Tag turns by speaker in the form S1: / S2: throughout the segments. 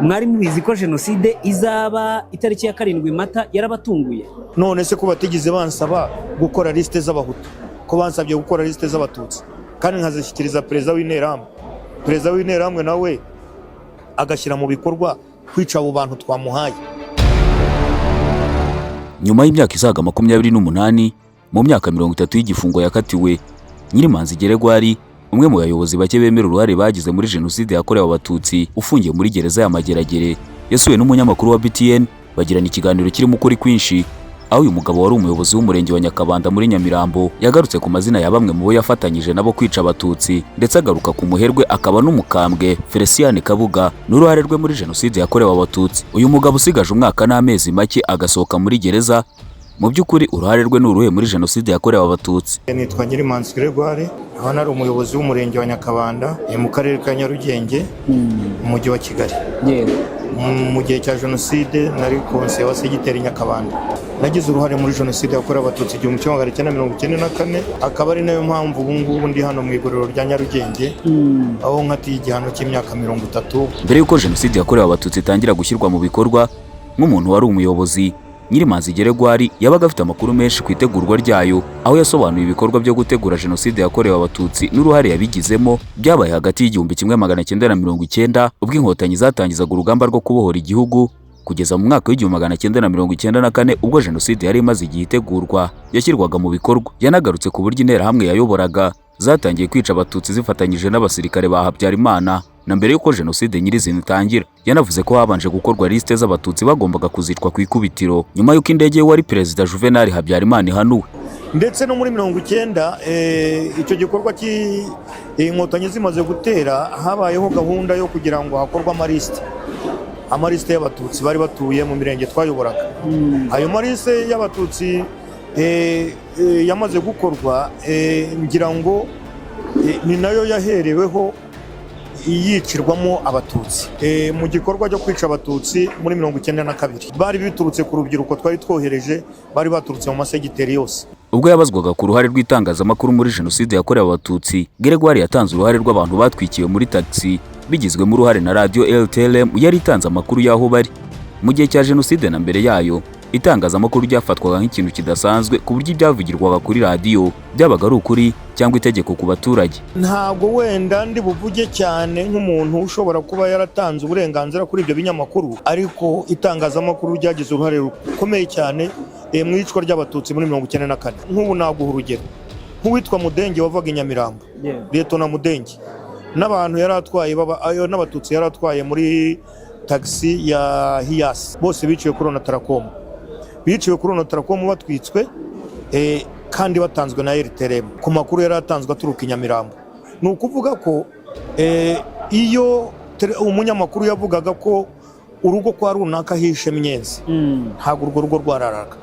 S1: mwari mubizi ko jenoside izaba itariki ya 7 Mata yarabatunguye?
S2: None se ko batigeze bansaba gukora liste z'abahutu, ko bansabye gukora liste z'abatutsi kandi nkazishyikiriza perezida w'interahamwe nawe agashyira mu bikorwa kwica abo bantu twamuhaye.
S3: Nyuma y'imyaka isaga 28 mu myaka 30 y'igifungo yakatiwe, Nyirimanzi Geregwari, umwe mu bayobozi bake bemera uruhare bagize muri jenoside yakorewe abatutsi, ufungiye muri gereza ya Mageragere, yasuwe n'umunyamakuru wa BTN bagirana ikiganiro kirimo ukuri kwinshi, aho uyu mugabo wari umuyobozi w'umurenge wa Nyakabanda muri Nyamirambo yagarutse ku mazina ya bamwe mu bo yafatanyije nabo kwica abatutsi, ndetse agaruka ku muherwe akaba n'umukambwe Feliciane Kabuga n'uruhare rwe muri jenoside yakorewe abatutsi. Uyu mugabo usigaje umwaka n'amezi make agasohoka muri gereza, mu by'ukuri uruhare rwe n'uruhe muri jenoside yakorewe abatutsi?
S2: Nitwa Nyirimanzi Geregwari, aho nari umuyobozi w'umurenge wa Nyakabanda mu karere ka Nyarugenge mu mujyi wa Kigali. Mu gihe cya jenoside nari konseye wa segiteri Nyakabanda. Nagize uruhare muri jenoside yakorewe abatutsi 1994, akaba ari nayo mpamvu ubu ngubu ndi hano mu igororero rya Nyarugenge, aho nkatiye igihano cy'imyaka 30.
S3: Mbere y'uko jenoside yakorewe abatutsi itangira gushyirwa mu bikorwa, nk'umuntu wari umuyobozi, Nyirimanzi Geregwari yabaga afite amakuru menshi ku itegurwa ryayo, aho yasobanuye ibikorwa byo gutegura jenoside yakorewe abatutsi n'uruhare yabigizemo byabaye hagati y'igihumbi 1990 ubwo inkotanyi zatangizaga urugamba rwo kubohora igihugu, kugeza mu mwaka w'igihumbi 1994 ubwo jenoside yari imaze igihe itegurwa yashyirwaga mu bikorwa. Yanagarutse ku buryo interahamwe yayoboraga zatangiye kwica abatutsi zifatanyije n'abasirikare ba Habyarimana na mbere y'uko jenoside nyirizina itangira. Yanavuze ko habanje gukorwa liste z'abatutsi bagombaga kuzicwa ku ikubitiro nyuma y'uko indege wari perezida Juvenal Habyarimana ihanuwe.
S2: Ndetse no muri 90 icyo gikorwa inkotanyi zimaze gutera, habayeho gahunda yo kugira ngo hakorwe amaliste y'abatutsi bari batuye mu mirenge twayoboraga. Ayo maliste y'abatutsi yamaze gukorwa, ngira ngo ni nayo yahereweho yicirwamo abatutsi. Mu gikorwa cyo kwica abatutsi muri 92 bari biturutse ku rubyiruko twari twohereje, bari baturutse mu masegiteri yose.
S3: Ubwo yabazwaga ku ruhare rw'itangazamakuru muri jenoside yakorewe abatutsi, Geregwari yatanze uruhare rw'abantu batwikiwe muri taxi bigizwemo uruhare na radio LTLM yari itanze amakuru y'aho bari. Mu gihe cya jenoside na mbere yayo, itangazamakuru ryafatwaga nk'ikintu kidasanzwe ku buryo ibyavugirwaga kuri radio byabaga ari ukuri cyangwa itegeko ku baturage.
S2: Ntabwo wenda ndi buvuge cyane nk'umuntu ushobora kuba yaratanze uburenganzira kuri ibyo binyamakuru, ariko itangazamakuru ryagize uruhare rukomeye cyane mu icwa ry'abatutsi muri 1994. Nk'ubu naguha urugero, nk'uwitwa Mudenge wavaga i Nyamirambo, Lieutenant Mudenge, n'abantu yaratwaye n'abatutsi yaratwaye muri taxi ya Hias, bose biciwe kuri Onatracom. Biciwe kuri Onatracom batwitswe kandi batanzwe na RTLM ku makuru yaratanzwe aturuka i Nyamirambo. Ni ukuvuga ko iyo umunyamakuru yavugaga ko urugo kwa runaka hishe Myenzi, ntabwo urwo rugo rwararaga.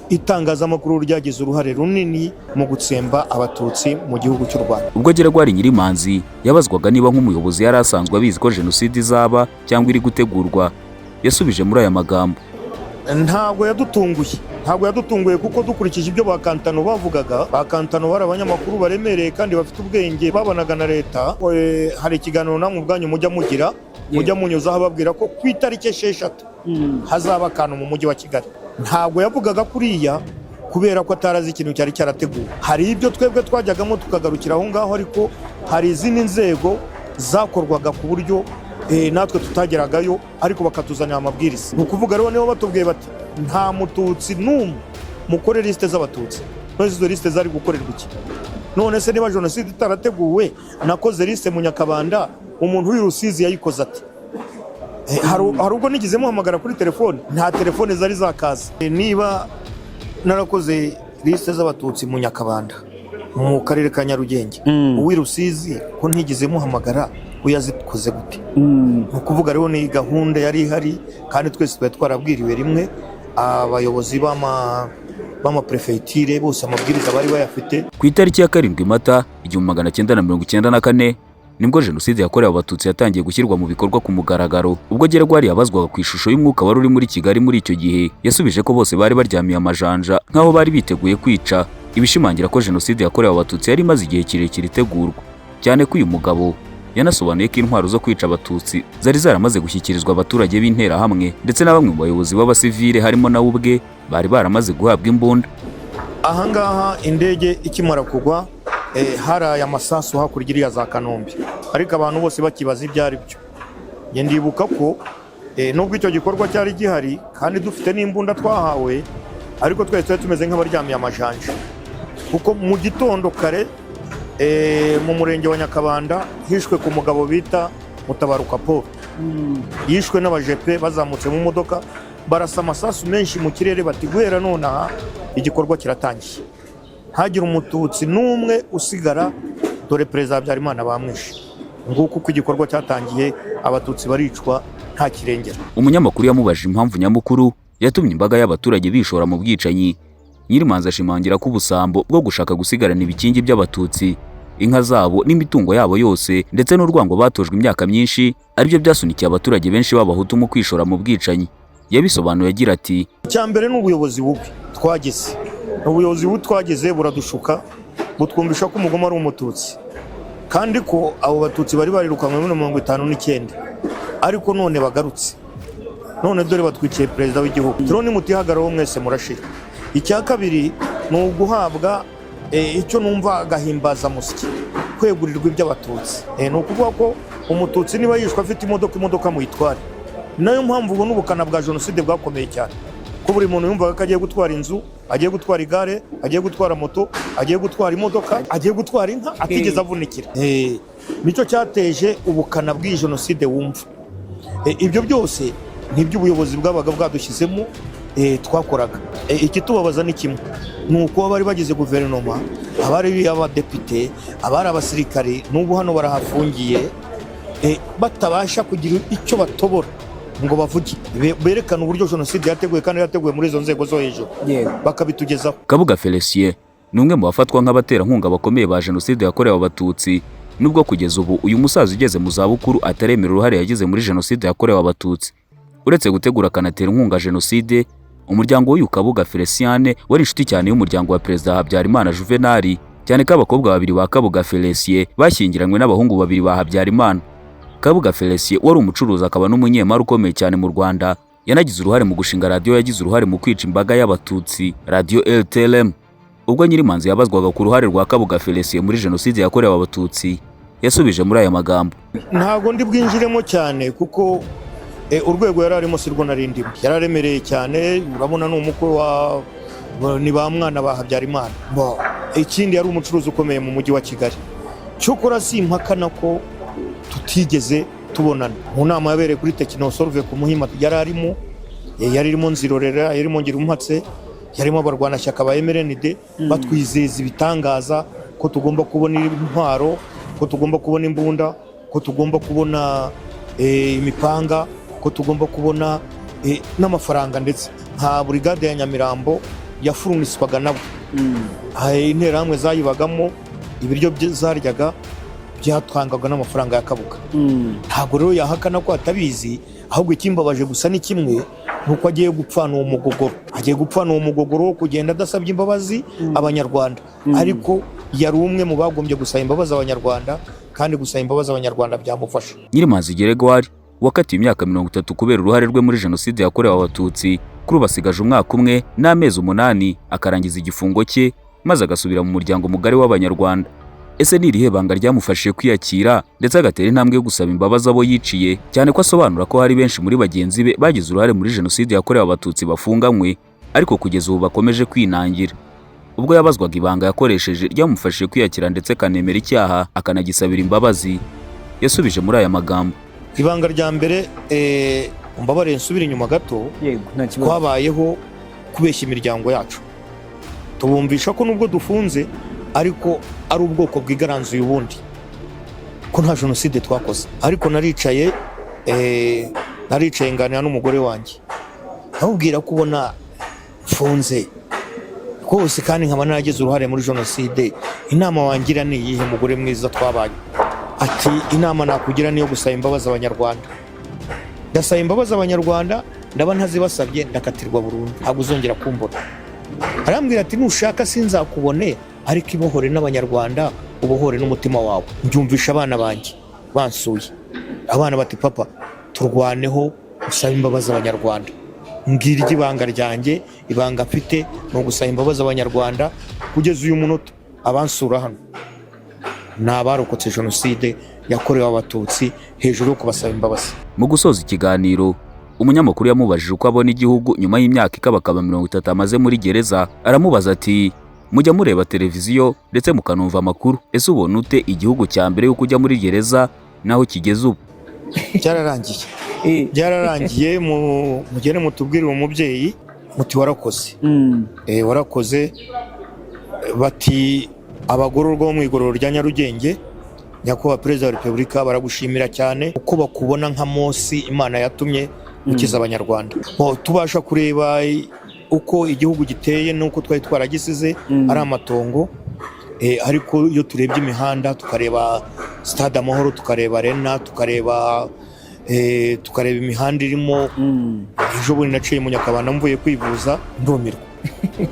S2: Itangazamakuru ryagize uruhare runini mu gutsemba abatutsi mu gihugu cy'u Rwanda.
S3: Ubwo Geregwari Nyirimanzi yabazwaga niba nk'umuyobozi yari asanzwe abizi ko jenoside izaba cyangwa iri gutegurwa, yasubije muri aya magambo:
S2: ntabwo yadutunguye kuko dukurikije ibyo bakantano bavugaga. Bakantano bari abanyamakuru baremereye kandi bafite ubwenge, babanaga na leta. Hari ikiganiro namwe ubwanyu mujya mugira, mujya munyuzaho ababwira ko ku itariki 6 hazaba akantu mu mujyi wa Kigali. Ntabwo yavugaga kuriya kubera ko atarazi ikintu cyari cyarateguwe. Hari ibyo twebwe twajyagamo tukagarukira aho ngaho, ariko hari izindi nzego zakorwaga ku buryo natwe tutageragayo, ariko bakatuzanira amabwiriza. Ni ukuvuga rero nibo batubwiye bati nta mututsi n'umwe mukore liste z'abatutsi. None izo liste zari gukorerwa iki? None se niba jenoside itarateguwe, nakoze liste mu Nyakabanda, umuntu w'Irusizi yayikoze ati? Hari ubwo nigeze muhamagara kuri telefone, nta telefone zari zakaza. Niba narakoze liste z'abatutsi mu Nyakabanda mu karere ka Nyarugenge, uw'Irusizi ko ntigeze muhamagara, uyazikoze gute? Ukuvuga rero ni gahunda yari ihari kandi twese twari twarabwiriwe rimwe. Abayobozi b'amaprefeitire bose amabwiriza bari bayafite.
S3: Ku itariki ya 7 Mata 1994 nibwo jenoside yakorewe abatutsi yatangiye gushyirwa mu bikorwa ku mugaragaro. Ubwo Geregwari yabazwaga ku ishusho y'umwuka wari uri muri Kigali muri icyo gihe, yasubije ko bose bari baryamiye amajanja nk'aho bari biteguye kwica, ibishimangira ko jenoside yakorewe abatutsi yari imaze igihe kirekire itegurwa, cyane ko uyu mugabo yanasobanuye ko intwaro zo kwica abatutsi zari zaramaze gushyikirizwa abaturage b'interahamwe ndetse na bamwe mu bayobozi b'abasivile harimo nawe ubwe bari baramaze guhabwa imbunda.
S2: Ahangaha indege ikimara kugwa hari aya masasu hakurya iriya za Kanombe, ariko abantu bose bakibaza ibyo ari byo. Nge ndibuka ko nubwo icyo gikorwa cyari gihari kandi dufite n'imbunda twahawe, ariko twese tumeze nk'abaryamiye amajanja, kuko mu gitondo kare mu murenge wa Nyakabanda hishwe ku mugabo bita Mutabaruka Paul. Yishwe n'abajepe bazamutse mu modoka barasa amasasu menshi mu kirere, bati guhera nonaha igikorwa kiratangiye, hagira umututsi n'umwe usigara, dore Perezida Habyarimana bamwishe. Nguko uko igikorwa cyatangiye, abatutsi baricwa nta kirengera.
S3: Umunyamakuru yamubajije impamvu nyamukuru yatumye imbaga y'abaturage bishora mu bwicanyi. Nyirimanzi ashimangira ko ubusambo bwo gushaka gusigarana ibikingi by'abatutsi, inka zabo n'imitungo yabo yose ndetse n'urwango batojwe imyaka myinshi aribyo byasunikiye abaturage benshi b'abahutu mu kwishora mu bwicanyi. Yabisobanuye agira ati,
S2: icyambere n'ubuyobozi bubi twageze, ubuyobozi bubi twageze buradushuka, butwumvisha ko umugoma ari umututsi, kandi ko abo batutsi bari barirukanwe muri 59, ariko none bagarutse, none dore batwikiye perezida w'igihugu. Turone mutihagararaho mwese murashira. Icya kabiri ni uguhabwa icyo numva agahimbaza musiki, kwegurirwa iby'abatutsi. Ni ukuvuga ko umututsi niba yishwe afite imodoka muyitware. Nayo mpamvu ubona ubukana bwa jenoside bwakomeye cyane, ko buri muntu yumvaga ko agiye gutwara inzu, agiye gutwara igare, agiye gutwara moto, agiye gutwara imodoka, agiye gutwara inka, atigeze avunikira. Nicyo cyateje ubukana bw'iyi jenoside wumva. Ibyo byose n'iby'ubuyobozi bwabaga bwadushyizemo twakoraga. Ikitubabaza ni kimwe, ni uko bari bagize guverinoma, abari abadepite, abari abasirikare, n'ubu hano barahafungiye, batabasha kugira icyo batobora ngo bavuge, berekana uburyo jenoside yateguwe kandi yateguwe muri izo nzego zo hejuru, bakabitugezaho.
S3: Kabuga Felicien ni umwe mu bafatwa nk'abaterankunga bakomeye ba jenoside yakorewe abatutsi, nubwo kugeza ubu uyu musaza ugeze mu zabukuru ataremera uruhare yagize muri jenoside yakorewe abatutsi. Uretse gutegura akanatera inkunga jenoside, umuryango w'uyu Kabuga Felicien wari inshuti cyane y'umuryango wa Perezida Habyarimana Juvenal, cyane ko abakobwa babiri ba Kabuga Felicien bashyingiranywe n'abahungu babiri ba Habyarimana. Kabuga Felicien wari umucuruzi akaba n'umunyemari ukomeye cyane mu Rwanda, yanagize uruhare mu gushinga radio yagize uruhare mu kwica imbaga y'abatutsi, Radio LTLM. Ubwo Nyirimanzi yabazwaga ku ruhare rwa Kabuga Felicien muri jenoside yakorewe abatutsi, yasubije muri aya magambo:
S2: ntago ndi bwinjiremo cyane kuko urwego yararimo sirwo narindimo, yararemereye cyane. Urabona ni umukwe wa ni ba mwana ba Habyarimana. Ikindi yari umucuruzi ukomeye mu mujyi wa Kigali. Cyokora simpakana ko tutigeze tubonana. Mu nama yabereye kuri Technosolve ku Muhima yaririmo Nzirorera, yarimo Ngirumuhatse, yarimo abarwanashyaka ba MRND, batwizeza ibitangaza ko tugomba kubona intwaro, ko tugomba kubona imbunda, ko tugomba kubona imipanga, ko tugomba kubona n'amafaranga. Ndetse nka brigade ya Nyamirambo yafuruniswaga nabo, interahamwe zayibagamo, ibiryo zaryaga byatwangaga n'amafaranga ya Kabuga. Ntabwo rero yahakana ko atabizi, ahubwo ikimbabaje gusa ni kimwe, nuko agiye gupfana uwo mugogoro, agiye gupfana uwo mugogoro wo kugenda adasabye imbabazi abanyarwanda. Ariko yari umwe mu bagombye gusaba imbabazi abanyarwanda, kandi gusaba imbabazi abanyarwanda byamufasha.
S3: Nyirimanzi Gregoire wakatiwe imyaka 30 kubera uruhare rwe muri jenoside yakorewe abatutsi, kuri basigaje umwaka umwe n'amezi 8 akarangiza igifungo cye, maze agasubira mu muryango mugari w'abanyarwanda. Ese ni irihe banga ryamufashije kwiyakira ndetse agatera intambwe yo gusaba imbabazi abo yiciye, cyane ko asobanura ko hari benshi muri bagenzi be bagize uruhare muri jenoside yakorewe abatutsi bafunganywe, ariko kugeza ubu bakomeje kwinangira. Ubwo yabazwaga ibanga yakoresheje ryamufashije kwiyakira ndetse kanemera icyaha akanagisabira imbabazi, yasubije muri aya magambo:
S2: ibanga rya mbere, mbabare nsubira inyuma gato, twabayeho kubeshya imiryango yacu, tubumvisha ko nubwo dufunze ariko ari ubwoko bwigaranzuye ubundi, ko nta jenoside twakoze. Ariko naricaye nganira n'umugore wanjye, nkabwira ko ubona mfunze rwose kandi nkaba naragize uruhare muri jenoside, inama wangira ni iyihe mugore mwiza twabanye? Ati inama nakugira niyo gusaba imbabazi abanyarwanda. Ndasaba imbabazi abanyarwanda, ndaba ntazibasabye ndakatirwa burundu, ntabwo uzongera kumbona. Arambwira ati nushaka sinzakubone, ariko ibohore n'abanyarwanda, ubohore n'umutima wawe. Mbyumvisha abana banjye, bansuye, abana bati papa turwaneho usaba imbabazi abanyarwanda. Ngiryo ibanga ryanjye, ibanga mfite ni ugusaba imbabazi abanyarwanda. Kugeza uyu munota abansura hano ni abarokotse jenoside yakorewe abatutsi hejuru yo kubasaba imbabazi.
S3: Mu gusoza ikiganiro, umunyamakuru yamubajije uko abona igihugu nyuma y'imyaka ikabakaba 30 amaze muri gereza. Aramubaza ati mujya mureba televiziyo ndetse mukanumva amakuru, ese ubona ute igihugu cya mbere yuko ujya muri gereza naho kigeze ubu?
S2: Byararangiye mugere mutubwire umubyeyi muti warakoze. Warakoze. Bati abagororwa bo mu igororo rya Nyarugenge, nyakubahwa Perezida wa Repubulika baragushimira cyane uko bakubona nka Mose Imana yatumye ukiza abanyarwanda. Tubasha kureba uko igihugu giteye nuko twari twaragisize ari amatongo, ariko iyo turebye imihanda tukareba Stade Amahoro, tukareba Arena, tukareba imihanda irimo. Ejo bundi naciye mu Nyakabanda mvuye kwivuza ndumirwa.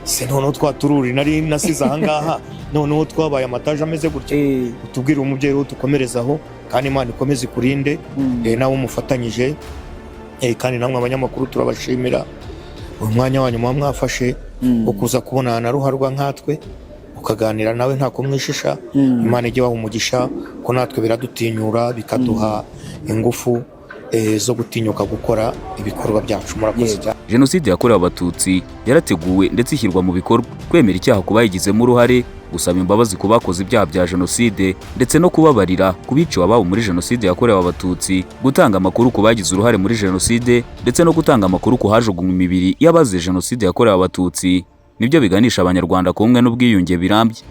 S2: Se noneho twatururi nari nasize ahangaha, noneho twabaye amataje ameze gutya. Utubwire umubyeyi wo tukomerezaho kandi Imana ikomeze kurinde, nawe umufatanyije, kandi namwe abanyamakuru turabashimira umwanya wanyu mwafashe ukuza kubonana na ruharwa nkatwe ukaganira nawe nta kumwishisha. Imana ijye baha umugisha ko natwe biradutinyura bikaduha ingufu zo gutinyuka gukora ibikorwa byacu. Murakoze cyane.
S3: Jenoside yakorewe abatutsi yarateguwe ndetse ishyirwa mu bikorwa. Kwemera icyaha ku bayigizemo uruhare, gusaba imbabazi ku bakoze ibyaha bya jenoside ndetse no kubabarira ku biciwe ababo muri jenoside yakorewe abatutsi, gutanga amakuru ku bagize uruhare muri jenoside ndetse no gutanga amakuru ku hajugunywa imibiri y'abazize jenoside yakorewe abatutsi, nibyo biganisha abanyarwanda ku bumwe n'ubwiyunge birambye.